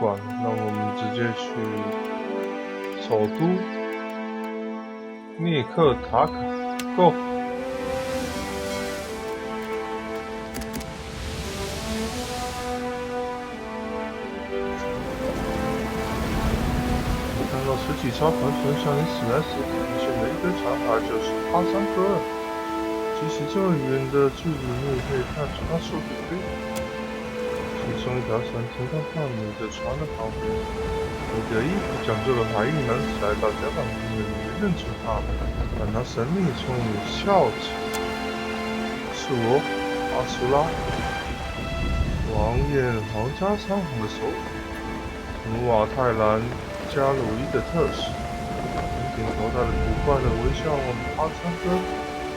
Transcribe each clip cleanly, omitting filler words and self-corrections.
管，让我们直接去首都涅克塔卡 ，Go！看到十几艘船向你驶来时，发现了一堆船海，就是阿三哥了。即使这么远的距离，你也可以看出它速度飞。其中一条船停靠到你的船的旁边，你的衣服讲究的白衣男子来到甲板边缘，你认出他，但他神秘冲你笑起。是我，阿苏拉，王爷皇家商行的首领，努瓦泰兰加鲁伊的特使。你点头，他的古怪的微笑望阿三哥。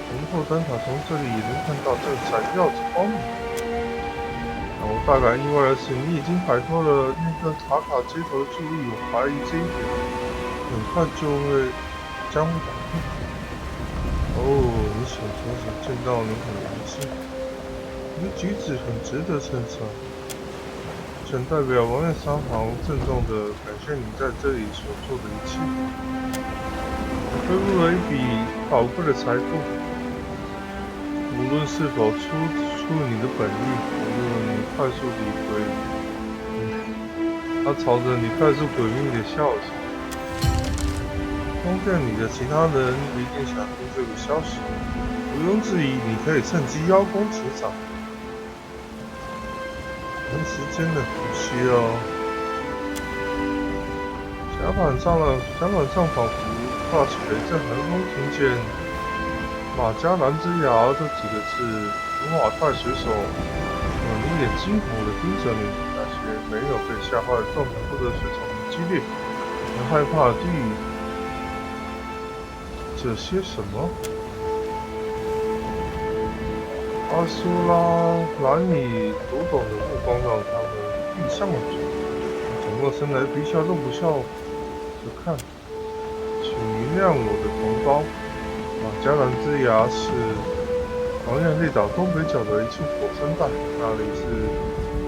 红后灯塔从这里也能看到这闪耀着光明。让我大感意外的是，你已经摆脱了那个塔卡街头的注意，我怀疑这一点很快将会打破。你想说是见到你很荣幸，你的举止很值得称赞，曾代表王爷商行郑重地感谢你在这里所做的一切。你挥舞了一笔宝贵的财富。无论是否出你的本意，无论你快速地他朝着你快速诡秘的笑着。封店里的其他人一定想听这个消息，毋庸置疑，你可以趁机邀功请赏。没时间了，不需要。甲板上仿佛刮起了一阵寒风，听见马加兰之牙这几个字，努瓦泰水手一脸惊恐地盯着你。那些没有被吓坏的状态，或者是场面激烈而害怕的低语。这些什么？阿苏拉难以读懂的目光让他们闭上了嘴，转过身来，比笑都不笑着看。请原谅我的同胞。马加兰之牙是狂焰列岛东北角的一处火山带，那里是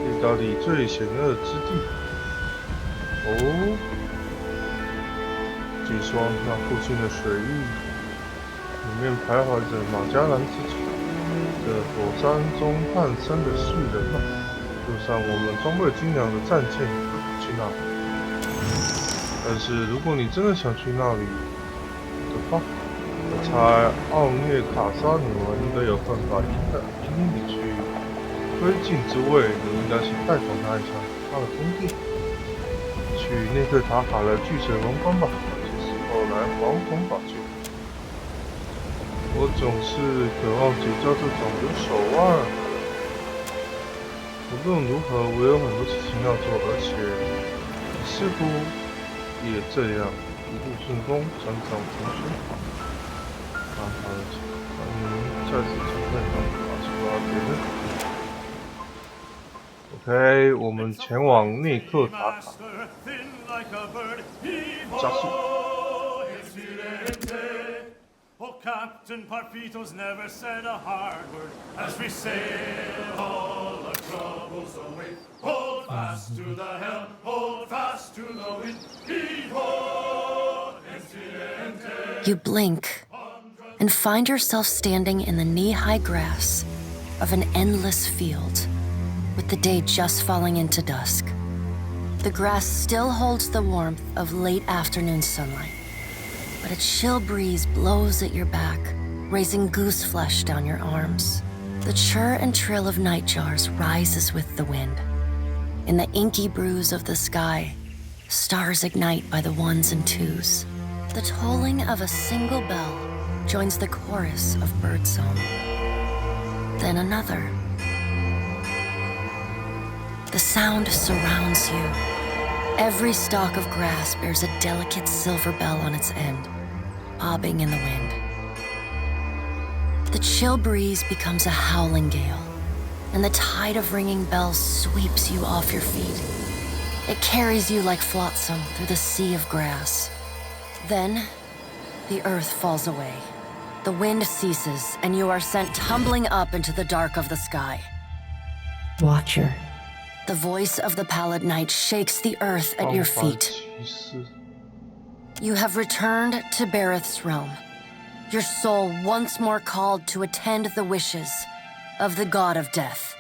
列岛里最险恶之地。据说那附近的水域里面徘徊着马加兰之主的火山中诞生的巨人们，就算我们装备精良的战舰也不敢去那里。但是如果你真的想去那里的话，我猜奥涅卡莎女王应该有办法引领你去推进之位。你应该先拜访她一下，她的宫殿，去内克塔卡的巨蛇皇冠吧。这时候来黄铜宝剑。我总是渴望结交这种有手腕。无论如何，我有很多事情要做，而且似乎也这样一路顺风，成长成熟。下次机会OK， 我们前往内克塔卡，加速。Oh, Captain Parfitos never said a hard word as we sail all our troubles away. Hold fast to the helm, hold fast to the wind. Heave-ho, You blink and find yourself standing in the knee-high grass of an endless field, with the day just falling into dusk. The grass still holds the warmth of late afternoon sunlight, but a chill breeze blows at your back, raising goose flesh down your arms. The chirr and trill of nightjars rises with the wind. In the inky bruise of the sky, stars ignite by the ones and twos. The tolling of a single bell joins the chorus of birdsong. Then another. The sound surrounds you. Every stalk of grass bears a delicate silver bell on its end, bobbing in the wind. The chill breeze becomes a howling gale, and the tide of ringing bells sweeps you off your feet. It carries you like flotsam through the sea of grass. Then, the earth falls away. The wind ceases, and you are sent tumbling up into the dark of the sky. Watcher, The voice of the Pallid Knight shakes the earth at your 方法 feet. 骑士， You have returned to Bareth's realm, your soul once more called to attend the wishes of the god of death.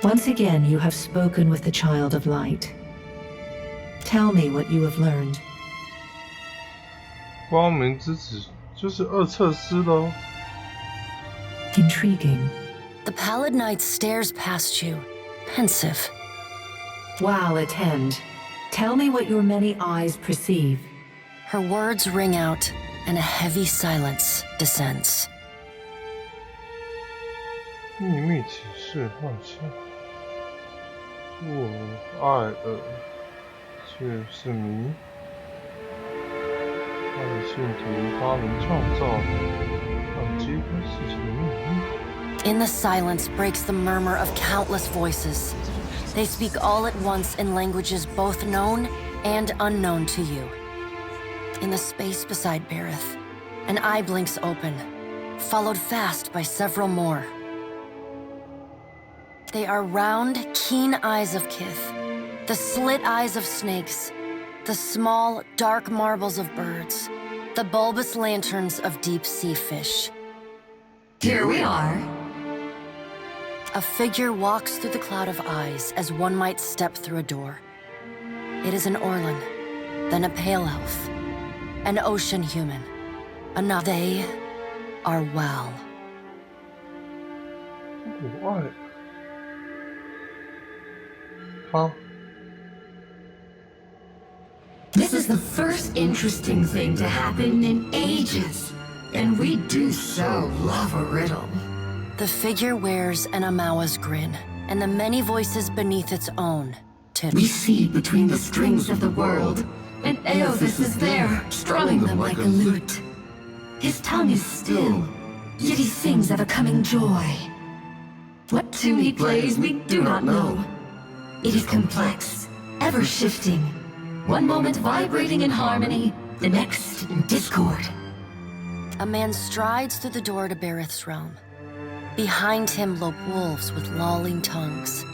Once again, you have spoken with the Child of Light. Tell me what you have learned. 光明之子就是厄策斯喽。 Intriguing. The Pallid Knight stares past you, pensive. Wow, attend. Tell me what your many eyes perceive. Her words ring out, and a heavy silence descends. 秘密启示幻象，我爱的却是谜。他的信徒，他能创造让揭开事情的秘密。 In the silence breaks the murmur of countless voices. They speak all at once in languages both known and unknown to you. In the space beside Bareth, an eye blinks open, followed fast by several more. They are round, keen eyes of Kith, the slit eyes of snakes, the small, dark marbles of birds, the bulbous lanterns of deep-sea fish. Here we are. A figure walks through the cloud of eyes as one might step through a door. It is an Orlan, then a pale elf, an ocean human, another. They are Well. 我爱他。 This is the first interesting thing to happen in ages. And we do so love a riddle. The figure wears an Amawa's grin, and the many voices beneath its own titter. We see between the strings of the world, and Eothas is there, strumming them like a lute. His tongue is still, yet he sings of a coming joy. What tune he plays, we do not know. It is complex, ever-shifting. One moment vibrating in harmony, the next in discord. A man strides through the door to Bareth's realm. Behind him lope wolves with lolling tongues,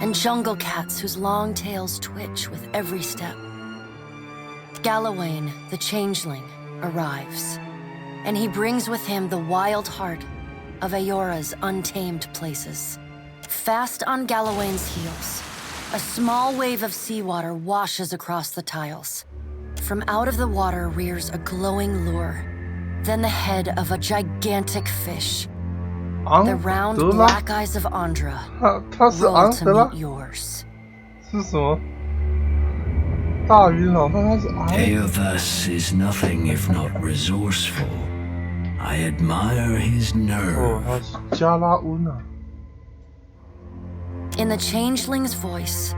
and jungle cats whose long tails twitch with every step. Galawain, the changeling, arrives, and he brings with him the wild heart of Aora's untamed places. Fast on Galawain's heels, a small wave of seawater washes across the tiles. From out of the water rears a glowing lure, then the head of a gigantic fish. The round black eyes of Andra 他是 roll 昂 to 德拉， meet yours. 是什么？大鱼佬，但他是昂。 Eothas is nothing if not resourceful. I admire his 哦， nerve. 他是加拉温啊。 In the changeling's voice,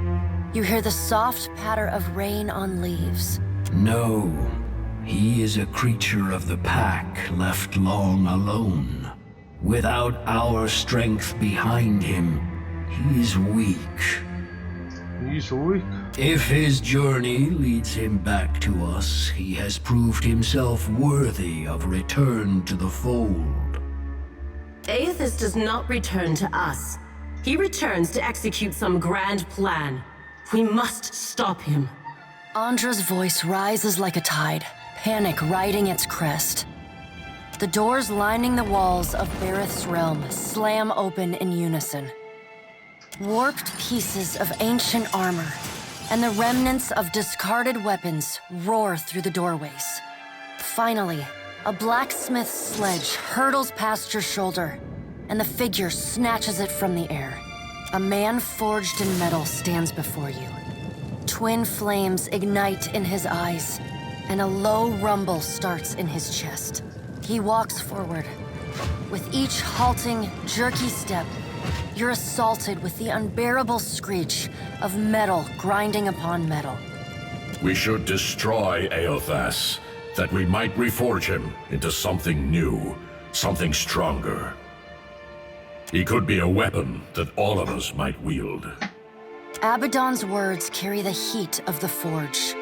you hear the soft patter of rain on leaves. No, he is a creature of the pack left long alone. Without our strength behind him, he is weak. He's weak. If his journey leads him back to us, he has proved himself worthy of return to the fold. Eothas does not return to us. He returns to execute some grand plan. We must stop him. Andra's voice rises like a tide, panic riding its crest. The doors lining the walls of Bareth's realm slam open in unison. Warped pieces of ancient armor and the remnants of discarded weapons roar through the doorways. Finally, a blacksmith's sledge hurtles past your shoulder, and the figure snatches it from the air. A man forged in metal stands before you. Twin flames ignite in his eyes, and a low rumble starts in his chest. He walks forward. With each halting, jerky step, you're assaulted with the unbearable screech of metal grinding upon metal. We should destroy Eothas, that we might reforge him into something new, something stronger. He could be a weapon that all of us might wield. Abaddon's words carry the heat of the forge.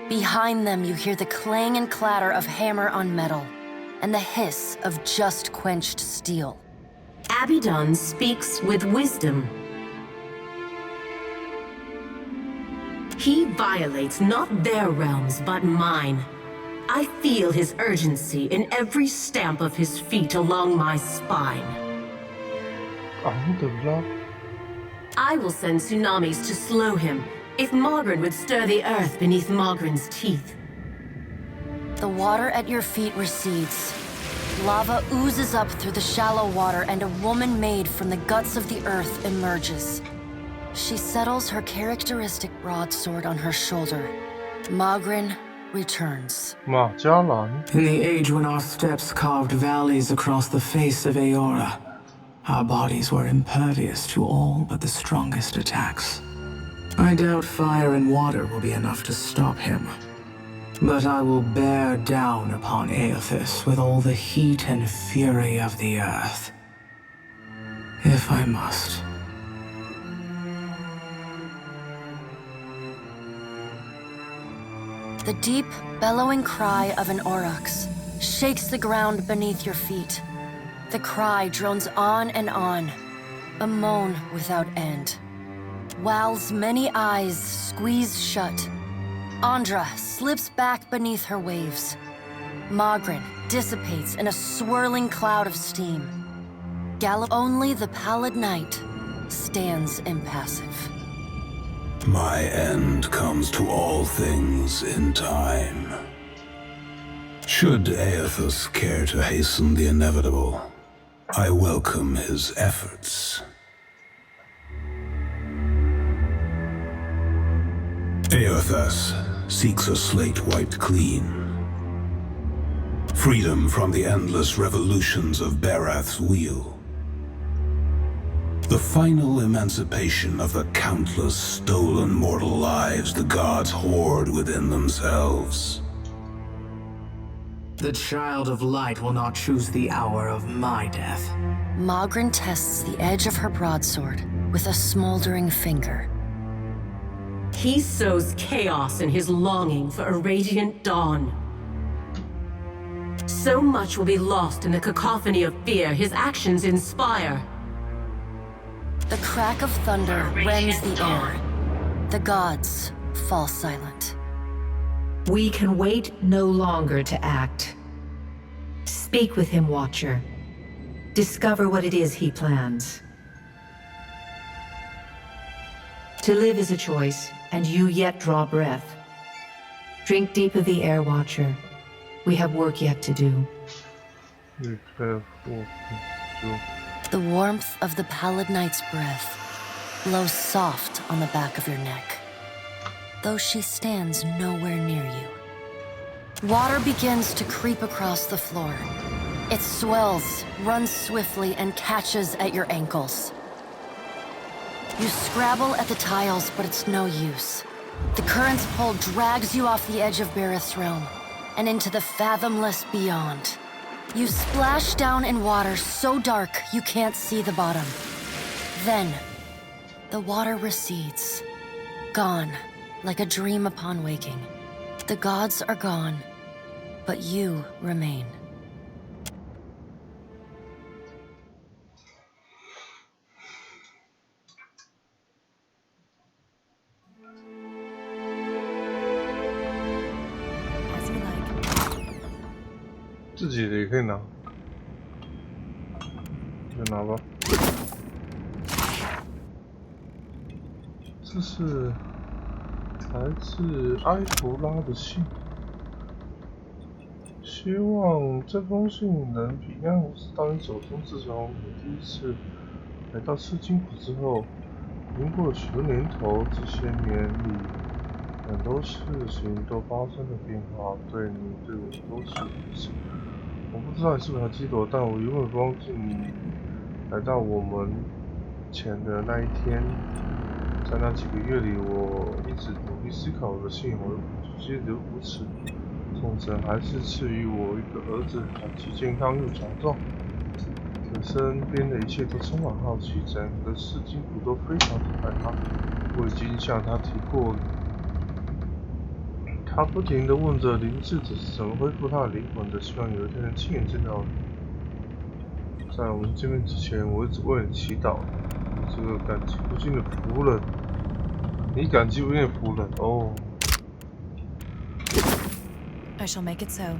Behind them, you hear the clang and clatter of hammer on metal, and the hiss of just-quenched steel. Abaddon speaks with wisdom. He violates not their realms, but mine. I feel his urgency in every stamp of his feet along my spine. 昂德拉， I will send tsunamis to slow him, if Mogren would stir the earth beneath Mogren's teeth. The water at your feet recedes. Lava oozes up through the shallow water, and a woman made from the guts of the earth emerges. She settles her characteristic broadsword on her shoulder. Mogren returns. 马加兰， In the age when our steps carved valleys across the face of Aora, our bodies were impervious to all but the strongest attacks. I doubt fire and water will be enough to stop him. But I will bear down upon Aethys with all the heat and fury of the earth. If I must. The deep, bellowing cry of an aurochs shakes the ground beneath your feet. The cry drones on and on, a moan without end. Wal's many eyes squeeze shut. Andra slips back beneath her waves. Mogren dissipates in a swirling cloud of steam. Only the pallid night stands impassive. My end comes to all things in time. Should Aethys care to hasten the inevitable, I welcome his efforts. Aethys seeks a slate wiped clean. Freedom from the endless revolutions of Barath's wheel. The final emancipation of the countless stolen mortal lives the gods hoard within themselves. The Child of Light will not choose the hour of my death. Mogren tests the edge of her broadsword with a smoldering finger. He sows chaos in his longing for a radiant dawn. So much will be lost in the cacophony of fear his actions inspire. The crack of thunder rends the air. The gods fall silent. We can wait no longer to act. Speak with him, Watcher. Discover what it is he plans. To live is a choice, and you yet draw breath. Drink deep of the air, Watcher. We have work yet to do. The warmth of the pallid night's breath blows soft on the back of your neck, though she stands nowhere near you. Water begins to creep across the floor. It swells, runs swiftly, and catches at your ankles. You scrabble at the tiles, but it's no use. The current's pull drags you off the edge of Barath's realm and into the fathomless beyond. You splash down in water so dark you can't see the bottom. Then, the water recedes, gone like a dream upon waking. The gods are gone, but you remain. As you like. 自己的也可以拿，就拿吧。这是来自埃弗拉的信，希望这封信能平安无事到你手中。自从你第一次来到赤金谷之后，已经过了许多年头，这些年里很多事情都发生了变化，对你对我都是如此。我不知道你是不是还记得我，但我永远不忘记你来到我们前的那一天。在那几个月里，我一直努力思考我的信，我记得如此。众神还是赐予我一个儿子，他既健康又强壮。我身边的一切都充满好奇，整个赤金谷都非常的爱他。我已经向他提过了。他不停地问着灵智者是怎么恢复他的灵魂的，希望有一天能亲眼见到你。在我们见面之前，我一直为你祈祷。这个感激不尽的仆人，你感激不愿仆人哦。 I shall make it so.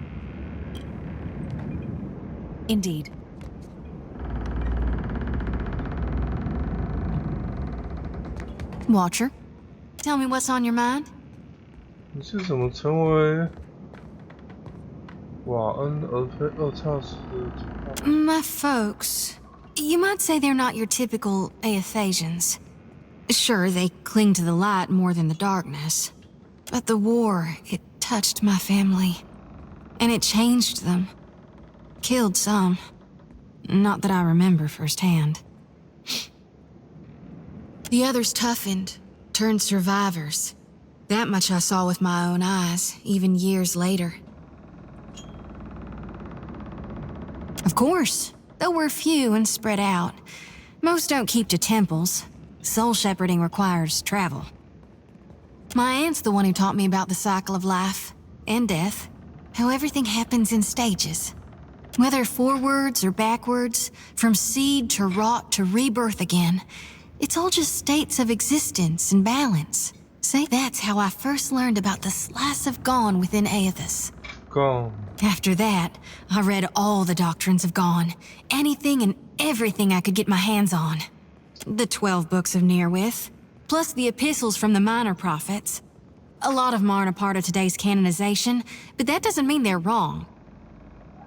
Indeed. Watcher, tell me what's on your mind? 你是怎么成为瓦恩而非二叉石的？ My folks, you might say they're not your typical Aethasians. Sure, they cling to the light more than the darkness. But the war, it touched my family. And it changed them. Killed some. Not that I remember firsthand. The others toughened, turned survivors. That much I saw with my own eyes, even years later. Of course, though we're few and spread out. Most don't keep to temples. Soul shepherding requires travel. My aunt's the one who taught me about the cycle of life and death, how everything happens in stages. Whether forwards or backwards, from seed to rot to rebirth again, it's all just states of existence and balance. Say that's how I first learned about the slice of Gone within Aethys. Gone. After that, I read all the doctrines of Gone, anything and everything I could get my hands on. The 12 books of Nearwith, plus the epistles from the minor prophets. A lot of them aren't a part of today's canonization, but that doesn't mean they're wrong.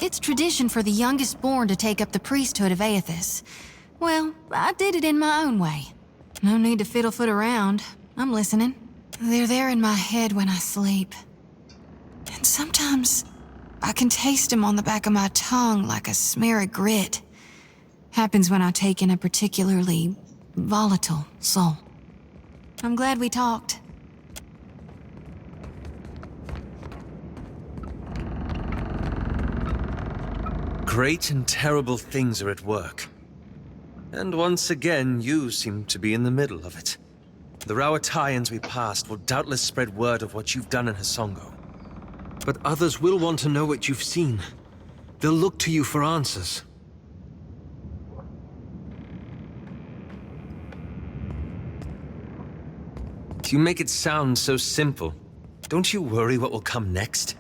It's tradition for the youngest born to take up the priesthood of Aethys. Well, I did it in my own way. No need to fiddle-foot around. I'm listening. They're there in my head when I sleep. And sometimes I can taste them on the back of my tongue like a smear of grit. Happens when I take in a particularly volatile soul. I'm glad we talked. Great and terrible things are at work. And once again, you seem to be in the middle of it. The Rawatayans we passed will doubtless spread word of what you've done in Hasongo. But others will want to know what you've seen. They'll look to you for answers. You make it sound so simple. Don't you worry what will come next?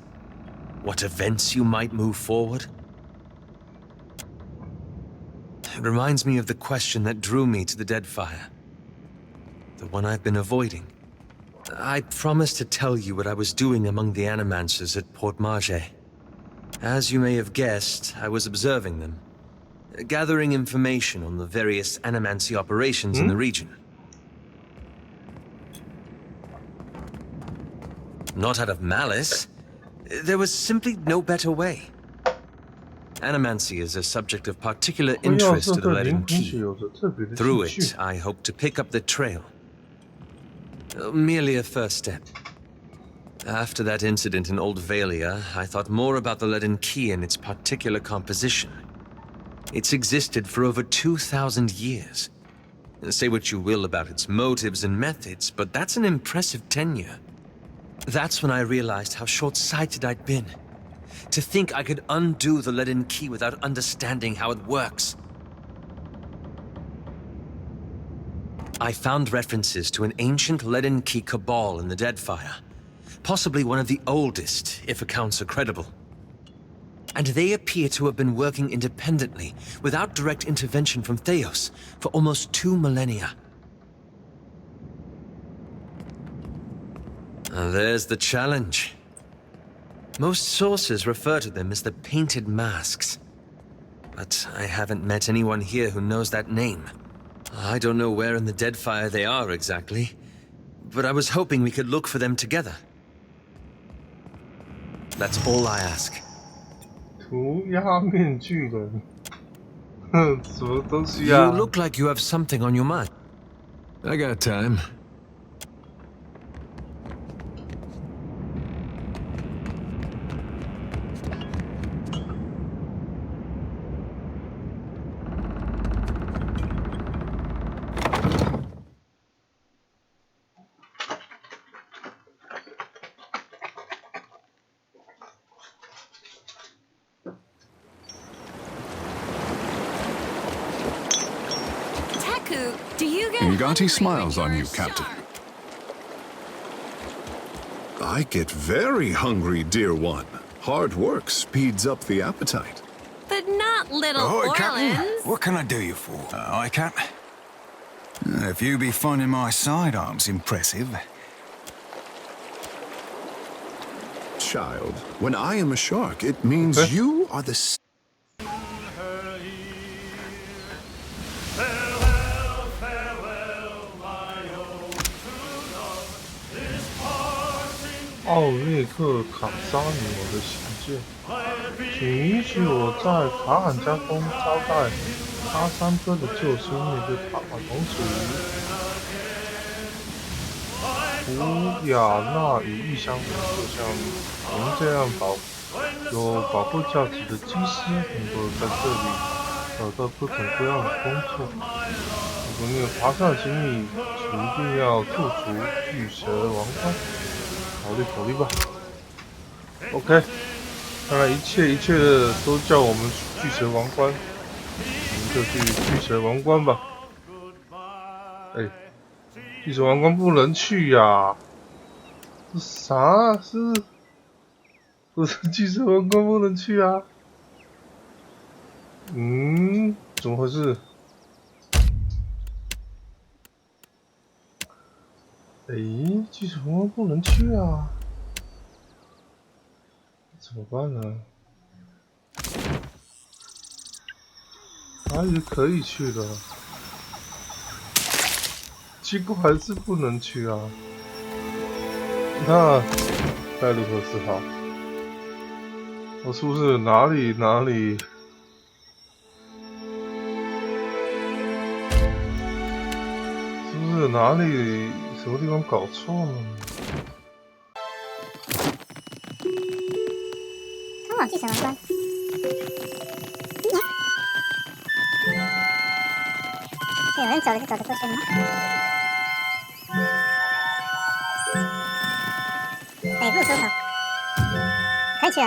What events you might move forward? It reminds me of the question that drew me to the Deadfire. The one I've been avoiding. I promised to tell you what I was doing among the Animancers at Port Marge. As you may have guessed, I was observing them, gathering information on the various Animancy operations in the region. Not out of malice. There was simply no better way. Animancy is a subject of particular interest to the Leaden Key. Through it, I hope to pick up the trail. Merely a first step. After that incident in Old Valia, I thought more about the Leaden Key and its particular composition. It's existed for over 2,000 years. Say what you will about its motives and methods, but that's an impressive tenure. That's when I realized how short-sighted I'd been. To think I could undo the Leaden Key without understanding how it works. I found references to an ancient Leaden Key cabal in the Deadfire. Possibly one of the oldest, if accounts are credible. And they appear to have been working independently, without direct intervention from Theos, for almost 2 millennia. There's the challenge. Most sources refer to them as the Painted Masks. But I haven't met anyone here who knows that name. I don't know where in the Deadfire they are exactly, but I was hoping we could look for them together. That's all I ask. 涂鸦面具人，哼，什么东西啊？ You look like you have something on your mind. I got time. Do you get Ngati smiles on you, Captain. I get very hungry, dear one. Hard work speeds up the appetite. But not little Ahoy, Captain. Orleans. What can I do you for? Aye, Cap. If you be finding my sidearms impressive. Child, when I am a shark, it means you are the...奥列克卡沙尼我的行径，请允许我在卡罕加宫招待阿三哥的救生那个塔同属于胡雅纳与异乡人，就像您这样有保护价值的机师，能够在这里找到各种各样的工作。如果你有爬上行李，请一定要驻足巨蛇王冠。考虑吧。OK， 看来一切的都叫我们巨蛇王冠，我们就去巨蛇王冠吧。哎，巨蛇王冠不能去呀！这啥？不是巨蛇王冠不能去啊？怎么回事？哎，巨蛇王冠不能去啊！怎么办呢？还以为可以去的，结果还是不能去啊！那该如何是好？我是不是哪里？是不是哪里什么地方搞错了？通往巨蛇王冠。有人走了就走得过去了吗？北部出口，可以去了。